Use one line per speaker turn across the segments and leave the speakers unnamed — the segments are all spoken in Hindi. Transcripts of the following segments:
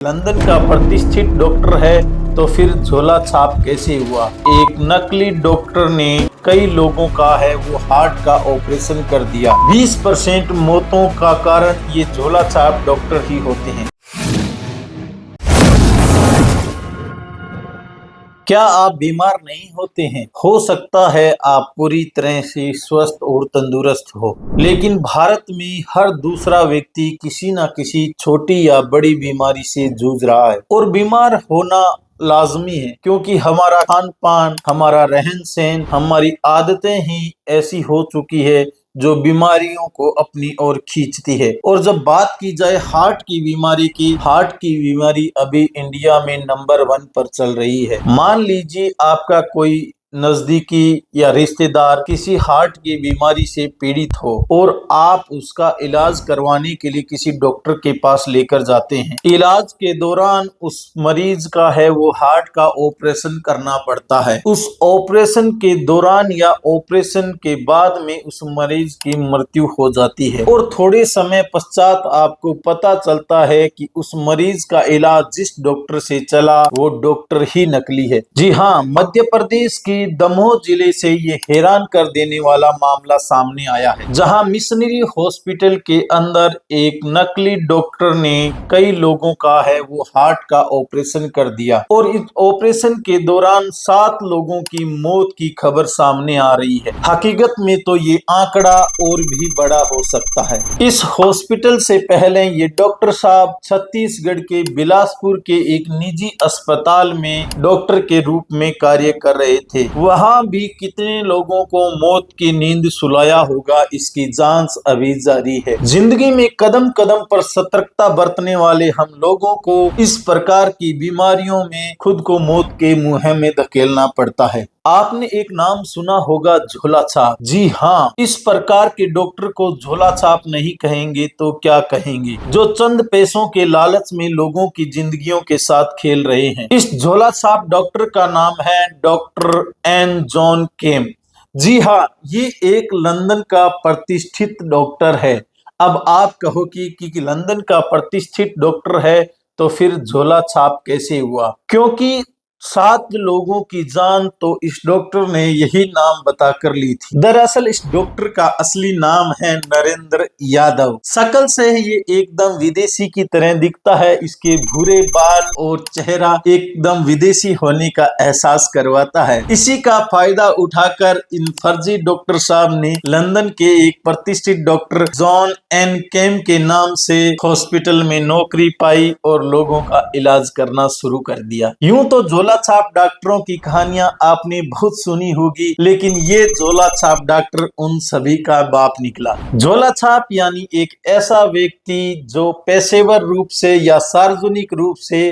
लंदन का प्रतिष्ठित डॉक्टर है तो फिर झोला छाप कैसे हुआ। एक नकली डॉक्टर ने कई लोगों का है वो हार्ट का ऑपरेशन कर दिया। 20% मौतों का कारण ये झोला छाप डॉक्टर ही होते हैं। क्या आप बीमार नहीं होते हैं? हो सकता है आप पूरी तरह से स्वस्थ और तंदुरुस्त हो, लेकिन भारत में हर दूसरा व्यक्ति किसी न किसी छोटी या बड़ी बीमारी से जूझ रहा है। और बीमार होना लाजमी है क्योंकि हमारा खान पान, हमारा रहन सहन, हमारी आदतें ही ऐसी हो चुकी है जो बीमारियों को अपनी ओर खींचती है। और जब बात की जाए हार्ट की बीमारी अभी इंडिया में नंबर 1 पर चल रही है। मान लीजिए आपका कोई नजदीकी या रिश्तेदार किसी हार्ट की बीमारी से पीड़ित हो और आप उसका इलाज करवाने के लिए किसी डॉक्टर के पास लेकर जाते हैं। इलाज के दौरान उस मरीज का है वो हार्ट का ऑपरेशन करना पड़ता है। उस ऑपरेशन के दौरान या ऑपरेशन के बाद में उस मरीज की मृत्यु हो जाती है और थोड़े समय पश्चात आपको पता चलता है कि उस मरीज का इलाज जिस डॉक्टर से चला वो डॉक्टर ही नकली है। जी हाँ, मध्य प्रदेश की दमोह जिले से ये हैरान कर देने वाला मामला सामने आया है, जहां मिशनरी हॉस्पिटल के अंदर एक नकली डॉक्टर ने कई लोगों का है वो हार्ट का ऑपरेशन कर दिया और इस ऑपरेशन के दौरान 7 लोगों की मौत की खबर सामने आ रही है। हकीकत में तो ये आंकड़ा और भी बड़ा हो सकता है। इस हॉस्पिटल से पहले ये डॉक्टर साहब छत्तीसगढ़ के बिलासपुर के एक निजी अस्पताल में डॉक्टर के रूप में कार्य कर रहे थे। वहां भी कितने लोगों को मौत की नींद सुलाया होगा, इसकी जांच अभी जारी है। जिंदगी में कदम कदम पर सतर्कता बरतने वाले हम लोगों को इस प्रकार की बीमारियों में खुद को मौत के मुंह में धकेलना पड़ता है। आपने एक नाम सुना होगा, झोला छाप। जी हाँ, इस प्रकार के डॉक्टर को झोला छाप नहीं कहेंगे तो क्या कहेंगे, जो चंद पैसों के लालच में लोगों की जिंदगियों के साथ खेल रहे हैं। इस झोला छाप डॉक्टर का नाम है डॉक्टर एन जॉन केम। जी हाँ, ये एक लंदन का प्रतिष्ठित डॉक्टर है। अब आप कहो कि लंदन का प्रतिष्ठित डॉक्टर है तो फिर झोला छाप कैसे हुआ? क्योंकि 7 लोगों की जान तो इस डॉक्टर ने यही नाम बताकर ली थी। दरअसल इस डॉक्टर का असली नाम है नरेंद्र यादव। शकल से ये एकदम विदेशी की तरह दिखता है। इसके भूरे बाल और चेहरा एकदम विदेशी होने का एहसास करवाता है। इसी का फायदा उठाकर इन फर्जी डॉक्टर साहब ने लंदन के एक प्रतिष्ठित डॉक्टर जॉन एन केम के नाम से हॉस्पिटल में नौकरी पाई और लोगों का इलाज करना शुरू कर दिया। यूं तो झोला छाप डॉक्टरों की कहानियां आपने बहुत सुनी होगी, लेकिन ये झोला छाप डॉक्टर उन सभी का बाप निकला। झोला छाप यानी एक ऐसा व्यक्ति जो पेशेवर रूप से या सार्वजनिक रूप से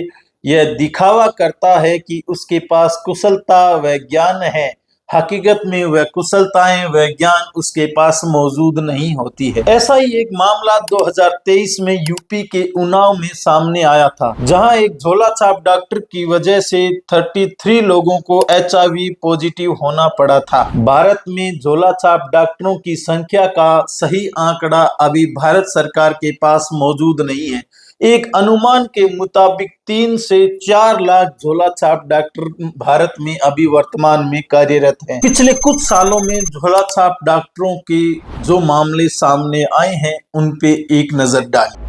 यह दिखावा करता है कि उसके पास कुशलता व ज्ञान है, हकीकत में वह कुशलताएं व ज्ञान उसके पास मौजूद नहीं होती है। ऐसा ही एक मामला 2023 में यूपी के उन्नाव में सामने आया था, जहां एक झोला छाप डॉक्टर की वजह से 33 लोगों को HIV पॉजिटिव होना पड़ा था। भारत में झोला छाप डॉक्टरों की संख्या का सही आंकड़ा अभी भारत सरकार के पास मौजूद नहीं है। एक अनुमान के मुताबिक 3 से 4 लाख झोला छाप डॉक्टर भारत में अभी वर्तमान में कार्यरत हैं। पिछले कुछ सालों में झोला छाप डॉक्टरों के जो मामले सामने आए हैं उन पे एक नजर डालें।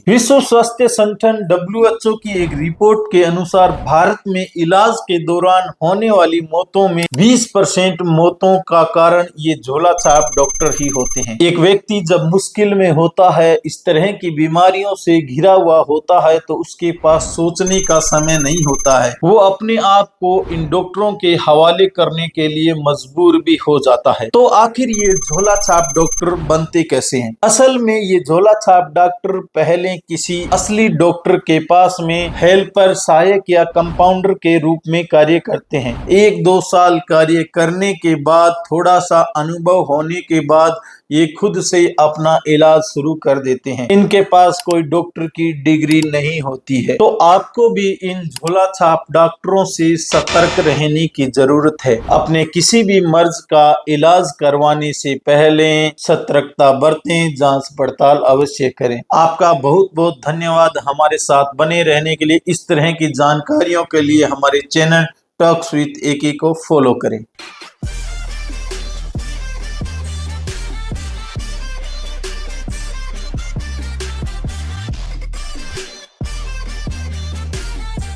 विश्व स्वास्थ्य संगठन WHO की एक रिपोर्ट के अनुसार भारत में इलाज के दौरान होने वाली मौतों में 20% मौतों का कारण ये झोला छाप डॉक्टर ही होते हैं। एक व्यक्ति जब मुश्किल में होता है, इस तरह की बीमारियों से घिरा हुआ होता है, तो उसके पास सोचने का समय नहीं होता है। वो अपने आप को इन डॉक्टरों के हवाले करने के लिए मजबूर भी हो जाता है। तो आखिर ये झोला छाप डॉक्टर बनते कैसे हैं? असल में ये झोला छाप डॉक्टर पहले किसी असली डॉक्टर के पास में हेल्पर, सहायक या कंपाउंडर के रूप में कार्य करते हैं। 1-2 साल कार्य करने के बाद, थोड़ा सा अनुभव होने के बाद ये खुद से अपना इलाज शुरू कर देते हैं। इनके पास कोई डॉक्टर की डिग्री नहीं होती है। तो आपको भी इन झोला छाप डॉक्टरों से सतर्क रहने की जरूरत है। अपने किसी भी मर्ज का इलाज करवाने से पहले सतर्कता बरतें, जांच पड़ताल अवश्य करें। आपका बहुत बहुत धन्यवाद हमारे साथ बने रहने के लिए। इस तरह की जानकारियों के लिए हमारे चैनल टॉक्स विद एके को फॉलो करें।